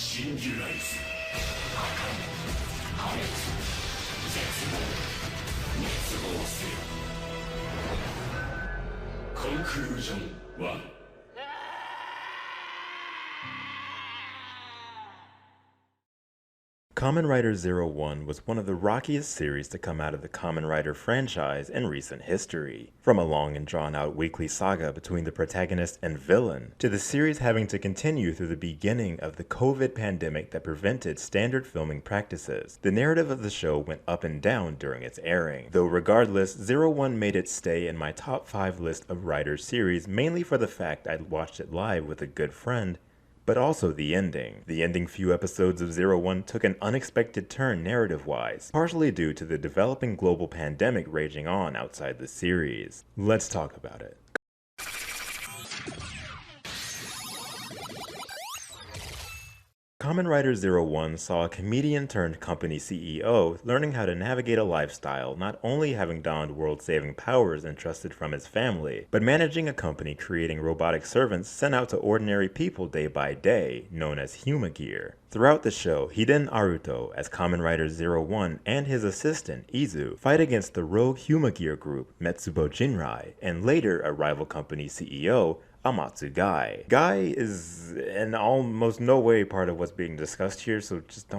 シンギュライズ破壊破滅絶望滅亡せよコンクルージョン1。Kamen Rider Zero-One was one of the rockiest series to come out of the Kamen Rider franchise in recent history. From a long and drawn-out weekly saga between the protagonist and villain, to the series having to continue through the beginning of the COVID pandemic that prevented standard filming practices, the narrative of the show went up and down during its airing. Though regardless, Zero-One made its stay in my top 5 list of Rider series mainly for the fact I'd watched it live with a good friend, but also the ending. The ending few episodes of Zero-One took an unexpected turn narrative-wise, partially due to the developing global pandemic raging on outside the series. Let's talk about it. Kamen Rider Zero-One saw a comedian-turned-company CEO learning how to navigate a lifestyle not only having donned world-saving powers entrusted from his family, but managing a company creating robotic servants sent out to ordinary people day by day, known as Humagear. Throughout the show, Hiden Aruto, as Kamen Rider Zero-One, and his assistant, Izu, fight against the rogue Humagear group, Metsubo Jinrai, and later a rival company CEO, Amatsu Guy. Guy is in almost no way part of what's being discussed here, so just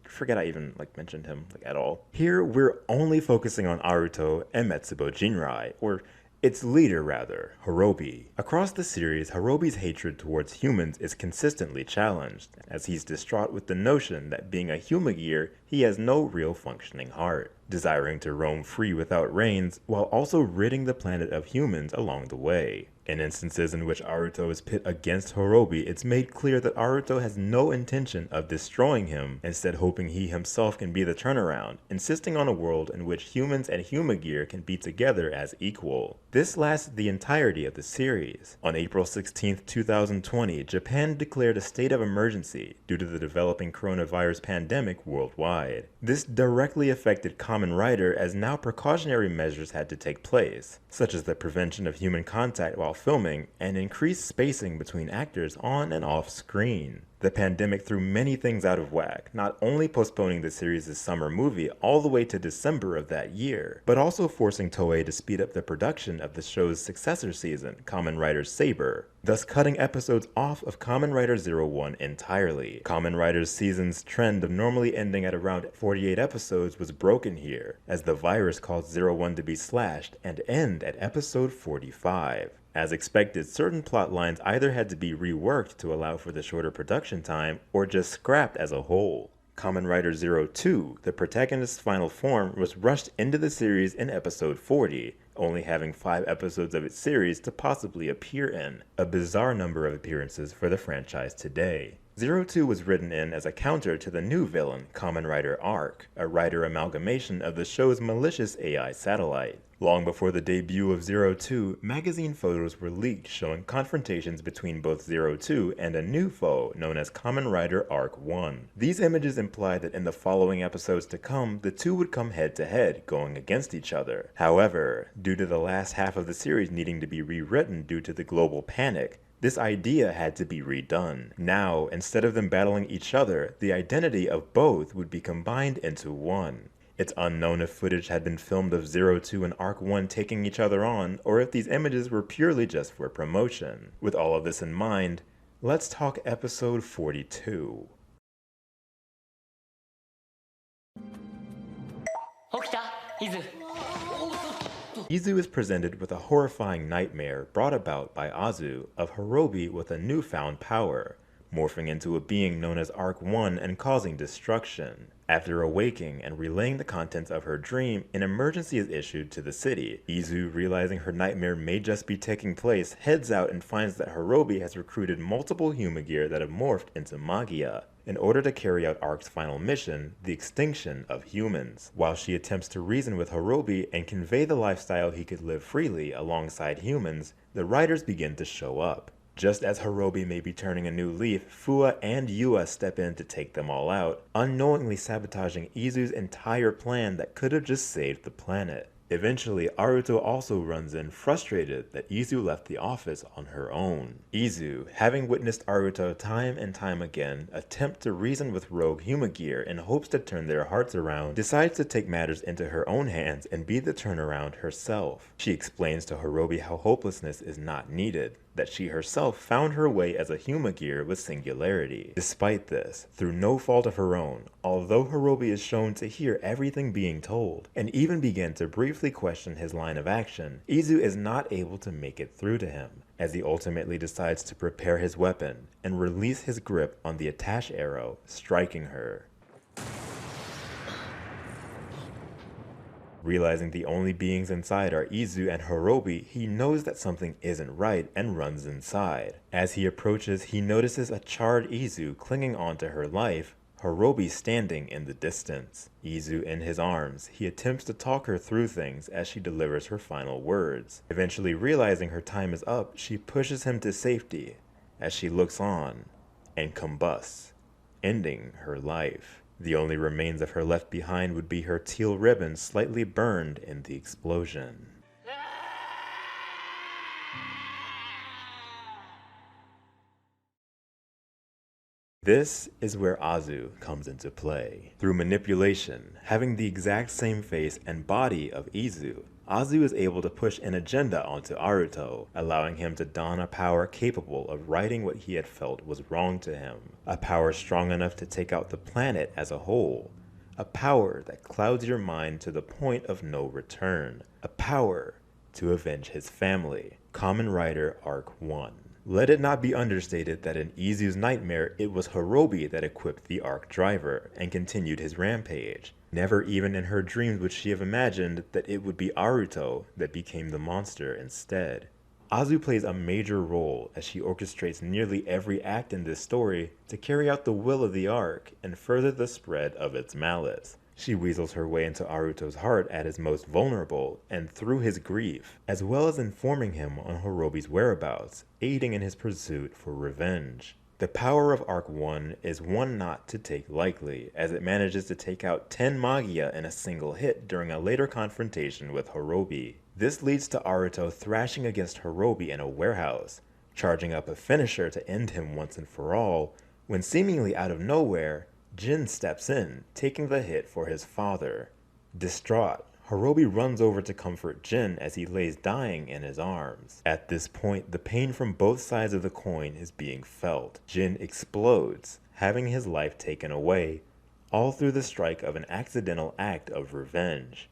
forget I even mentioned him at all. Here we're only focusing on Aruto and Metsubo Jinrai, or its leader rather, Horobi. Across the series, Horobi's hatred towards humans is consistently challenged, as he's distraught with the notion that being a Humagear, he has no real functioning heart, desiring to roam free without reins, while also ridding the planet of humans along the way. In instances in which Aruto is pit against Horobi, it's made clear that Aruto has no intention of destroying him, instead hoping he himself can be the turnaround, insisting on a world in which humans and Humagear can be together as equal. This lasts the entirety of the series. On April 16, 2020, Japan declared a state of emergency due to the developing coronavirus pandemic worldwide. This directly affected Kamen Rider, as now precautionary measures had to take place, such as the prevention of human contact while filming and increased spacing between actors on and off screen. The pandemic threw many things out of whack, not only postponing the series' summer movie all the way to December of that year, but also forcing Toei to speed up the production of the show's successor season, Kamen Rider Saber, thus cutting episodes off of Kamen Rider Zero-One entirely. Kamen Rider's season's trend of normally ending at around 48 episodes was broken here, as the virus caused Zero-One to be slashed and end at episode 45. As expected, certain plot lines either had to be reworked to allow for the shorter production time, or just scrapped as a whole. Kamen Rider Zero-Two, the protagonist's final form, was rushed into the series in episode 40, only having 5 episodes of its series to possibly appear in, a bizarre number of appearances for the franchise today. Zero-Two was written in as a counter to the new villain, Kamen Rider Arc, a Rider amalgamation of the show's malicious AI satellite. Long before the debut of Zero-Two, magazine photos were leaked showing confrontations between both Zero-Two and a new foe known as Kamen Rider Arc 1. These images imply that in the following episodes to come, the two would come head to head, going against each other. However, due to the last half of the series needing to be rewritten due to the global panic, this idea had to be redone. Now, instead of them battling each other, the identity of both would be combined into one. It's unknown if footage had been filmed of Zero-Two and Arc 1 taking each other on, or if these images were purely just for promotion. With all of this in mind, let's talk episode 42. Izu is presented with a horrifying nightmare brought about by Azu of Horobi with a newfound power, morphing into a being known as Arc 1 and causing destruction. After awaking and relaying the contents of her dream, an emergency is issued to the city. Izu, realizing her nightmare may just be taking place, heads out and finds that Horobi has recruited multiple Humagear that have morphed into Magia, in order to carry out Arc's final mission, the extinction of humans. While she attempts to reason with Horobi and convey the lifestyle he could live freely alongside humans, the riders begin to show up. Just as Horobi may be turning a new leaf, Fua and Yua step in to take them all out, unknowingly sabotaging Izu's entire plan that could have just saved the planet. Eventually, Aruto also runs in, frustrated that Izu left the office on her own. Izu, having witnessed Aruto time and time again attempt to reason with rogue Humagear in hopes to turn their hearts around, decides to take matters into her own hands and be the turnaround herself. She explains to Horobi how hopelessness is not needed, that she herself found her way as a Humagear with singularity. Despite this, through no fault of her own, although Horobi is shown to hear everything being told, and even begin to briefly question his line of action, Izu is not able to make it through to him, as he ultimately decides to prepare his weapon and release his grip on the attach arrow, striking her. Realizing the only beings inside are Izu and Horobi, he knows that something isn't right and runs inside. As he approaches, he notices a charred Izu clinging onto her life, Horobi standing in the distance. Izu in his arms, he attempts to talk her through things as she delivers her final words. Eventually realizing her time is up, she pushes him to safety as she looks on and combusts, ending her life. The only remains of her left behind would be her teal ribbon slightly burned in the explosion. This is where Azu comes into play. Through manipulation, having the exact same face and body of Izu, Azu is able to push an agenda onto Aruto, allowing him to don a power capable of righting what he had felt was wrong to him. A power strong enough to take out the planet as a whole. A power that clouds your mind to the point of no return. A power to avenge his family. Kamen Rider Arc 1. Let it not be understated that in Izu's nightmare, it was Horobi that equipped the Arc driver and continued his rampage. Never even in her dreams would she have imagined that it would be Aruto that became the monster instead. Azu plays a major role as she orchestrates nearly every act in this story to carry out the will of the Arc and further the spread of its malice. She weasels her way into Aruto's heart at his most vulnerable and through his grief, as well as informing him on Horobi's whereabouts, aiding in his pursuit for revenge. The power of Arc 1 is one not to take lightly, as it manages to take out 10 Magia in a single hit during a later confrontation with Horobi. This leads to Aruto thrashing against Horobi in a warehouse, charging up a finisher to end him once and for all, when seemingly out of nowhere, Jin steps in, taking the hit for his father. Distraught, Horobi runs over to comfort Jin as he lays dying in his arms. At this point, the pain from both sides of the coin is being felt. Jin explodes, having his life taken away, all through the strike of an accidental act of revenge.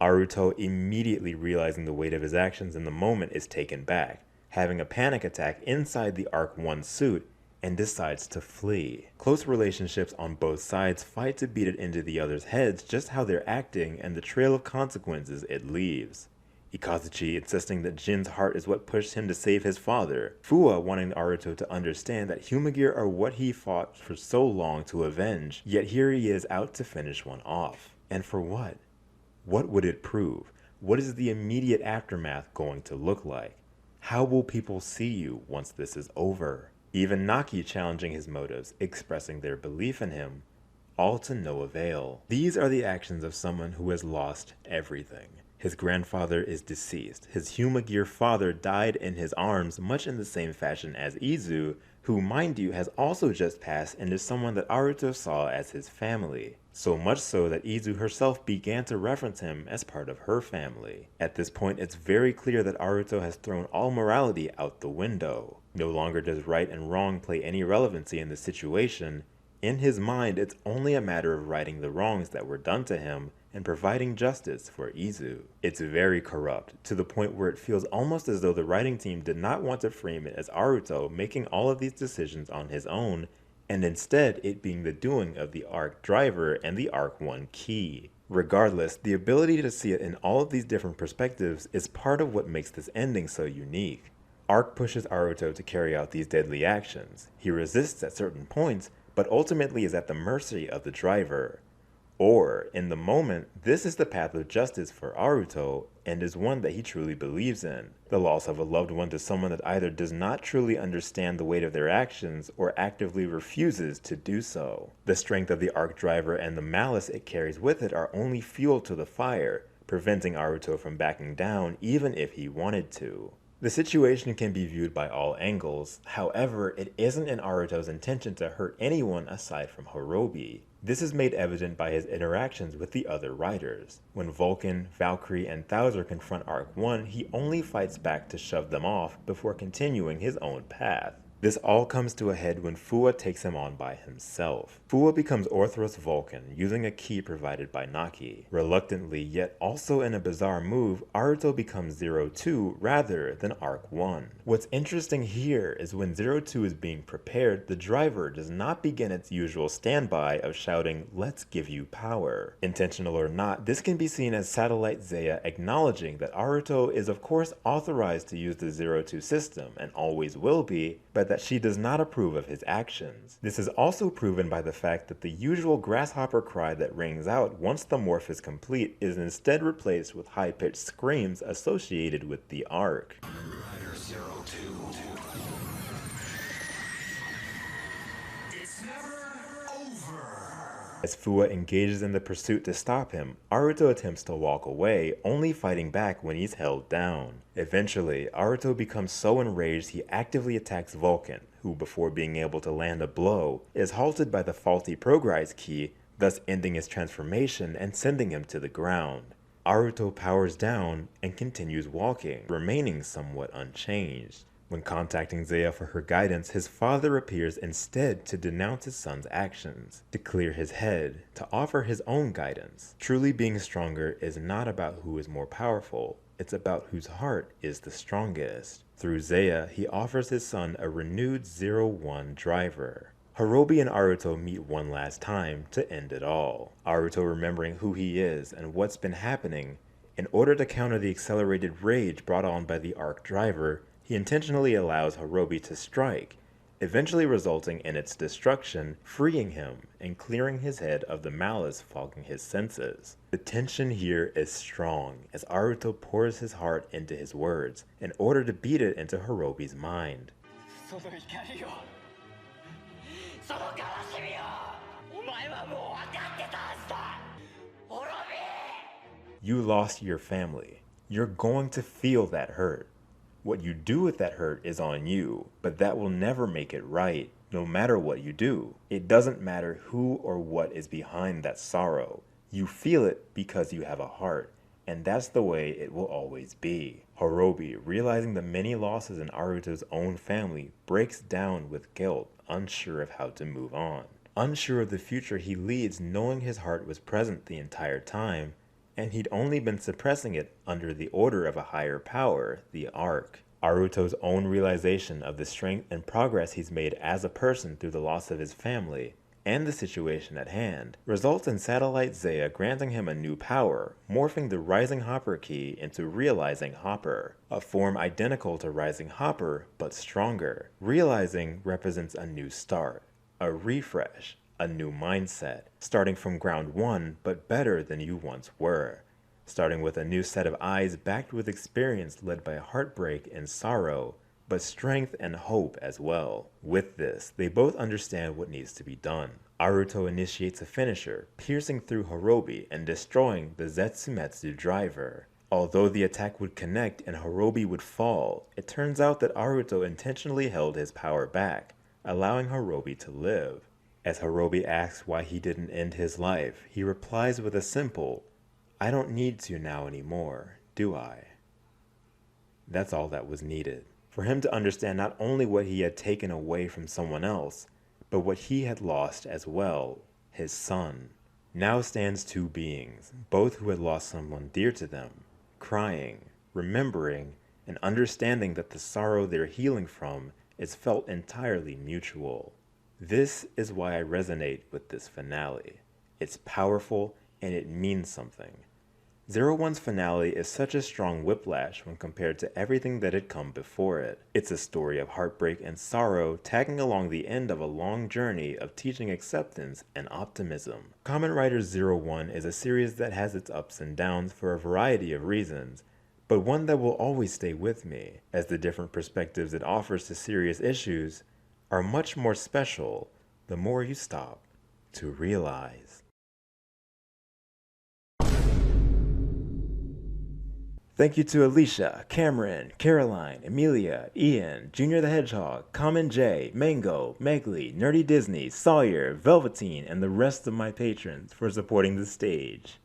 Aruto, immediately realizing the weight of his actions in the moment, is taken back, having a panic attack inside the Arc 1 suit, and decides to flee. Close relationships on both sides fight to beat it into the other's heads just how they're acting and the trail of consequences it leaves. Ikazuchi insisting that Jin's heart is what pushed him to save his father. Fuwa wanting Aruto to understand that Humagear are what he fought for so long to avenge, yet here he is out to finish one off. And for what? What would it prove? What is the immediate aftermath going to look like? How will people see you once this is over? Even Naki challenging his motives, expressing their belief in him, all to no avail. These are the actions of someone who has lost everything. His grandfather is deceased. His Humagear father died in his arms, much in the same fashion as Izu, who, mind you, has also just passed and is someone that Aruto saw as his family. So much so that Izu herself began to reference him as part of her family. At this point, it's very clear that Aruto has thrown all morality out the window. No longer does right and wrong play any relevancy in the situation. In his mind, it's only a matter of righting the wrongs that were done to him and providing justice for Izu. It's very corrupt, to the point where it feels almost as though the writing team did not want to frame it as Aruto making all of these decisions on his own, and instead it being the doing of the Arc driver and the Arc 1 key. Regardless, the ability to see it in all of these different perspectives is part of what makes this ending so unique. Arc pushes Aruto to carry out these deadly actions. He resists at certain points, but ultimately is at the mercy of the driver. Or, in the moment, this is the path of justice for Aruto, and is one that he truly believes in. The loss of a loved one to someone that either does not truly understand the weight of their actions, or actively refuses to do so. The strength of the arc driver and the malice it carries with it are only fuel to the fire, preventing Aruto from backing down even if he wanted to. The situation can be viewed by all angles, however, it isn't in Aruto's intention to hurt anyone aside from Horobi. This is made evident by his interactions with the other riders. When Vulcan, Valkyrie, and Thouser confront Arc 1, he only fights back to shove them off before continuing his own path. This all comes to a head when Fua takes him on by himself. Fua becomes Orthros Vulcan, using a key provided by Naki. Reluctantly, yet also in a bizarre move, Aruto becomes Zero-Two rather than Arc 1. What's interesting here is when Zero-Two is being prepared, the driver does not begin its usual standby of shouting, "Let's give you power." Intentional or not, this can be seen as Satellite Zeya acknowledging that Aruto is of course authorized to use the Zero-Two system, and always will be, but that she does not approve of his actions. This is also proven by the fact that the usual grasshopper cry that rings out once the morph is complete is instead replaced with high-pitched screams associated with the arc. Rider Zero-Two. It's never over. As Fua engages in the pursuit to stop him, Aruto attempts to walk away, only fighting back when he's held down. Eventually, Aruto becomes so enraged he actively attacks Vulcan, who before being able to land a blow, is halted by the faulty Progrise key, thus ending his transformation and sending him to the ground. Aruto powers down and continues walking, remaining somewhat unchanged. When contacting Zeya for her guidance, his father appears instead to denounce his son's actions, to clear his head, to offer his own guidance. Truly being stronger is not about who is more powerful, it's about whose heart is the strongest. Through Zeya, he offers his son a renewed Zero-One driver. Horobi and Aruto meet one last time to end it all. Aruto remembering who he is and what's been happening, in order to counter the accelerated rage brought on by the arc driver, he intentionally allows Horobi to strike, eventually resulting in its destruction, freeing him and clearing his head of the malice fogging his senses. The tension here is strong as Aruto pours his heart into his words in order to beat it into Horobi's mind. You lost your family. You're going to feel that hurt. What you do with that hurt is on you, but that will never make it right, no matter what you do. It doesn't matter who or what is behind that sorrow. You feel it because you have a heart, and that's the way it will always be. Horobi, realizing the many losses in Aruto's own family, breaks down with guilt, unsure of how to move on. Unsure of the future he leads, knowing his heart was present the entire time, and he'd only been suppressing it under the order of a higher power, the Arc. Aruto's own realization of the strength and progress he's made as a person through the loss of his family, and the situation at hand, results in Satellite Zeya granting him a new power, morphing the Rising Hopper key into Realizing Hopper, a form identical to Rising Hopper, but stronger. Realizing represents a new start, a refresh, a new mindset, starting from ground one, but better than you once were. Starting with a new set of eyes backed with experience led by heartbreak and sorrow, but strength and hope as well. With this, they both understand what needs to be done. Aruto initiates a finisher, piercing through Horobi and destroying the Zetsumetsu driver. Although the attack would connect and Horobi would fall, it turns out that Aruto intentionally held his power back, allowing Horobi to live. As Horobi asks why he didn't end his life, he replies with a simple, "I don't need to now anymore, do I?" That's all that was needed. For him to understand not only what he had taken away from someone else, but what he had lost as well, his son. Now stands two beings, both who had lost someone dear to them, crying, remembering, and understanding that the sorrow they're healing from is felt entirely mutual. This is why I resonate with this finale. It's powerful and it means something. Zero-One's finale is such a strong whiplash when compared to everything that had come before it. It's a story of heartbreak and sorrow tagging along the end of a long journey of teaching acceptance and optimism. Kamen Rider Zero-One is a series that has its ups and downs for a variety of reasons, but one that will always stay with me, as the different perspectives it offers to serious issues are much more special the more you stop to realize. Thank you to Alicia, Cameron, Caroline, Amelia, Ian, Junior the Hedgehog, Common J, Mango, Megley, Nerdy Disney, Sawyer, Velveteen, and the rest of my patrons for supporting the stage.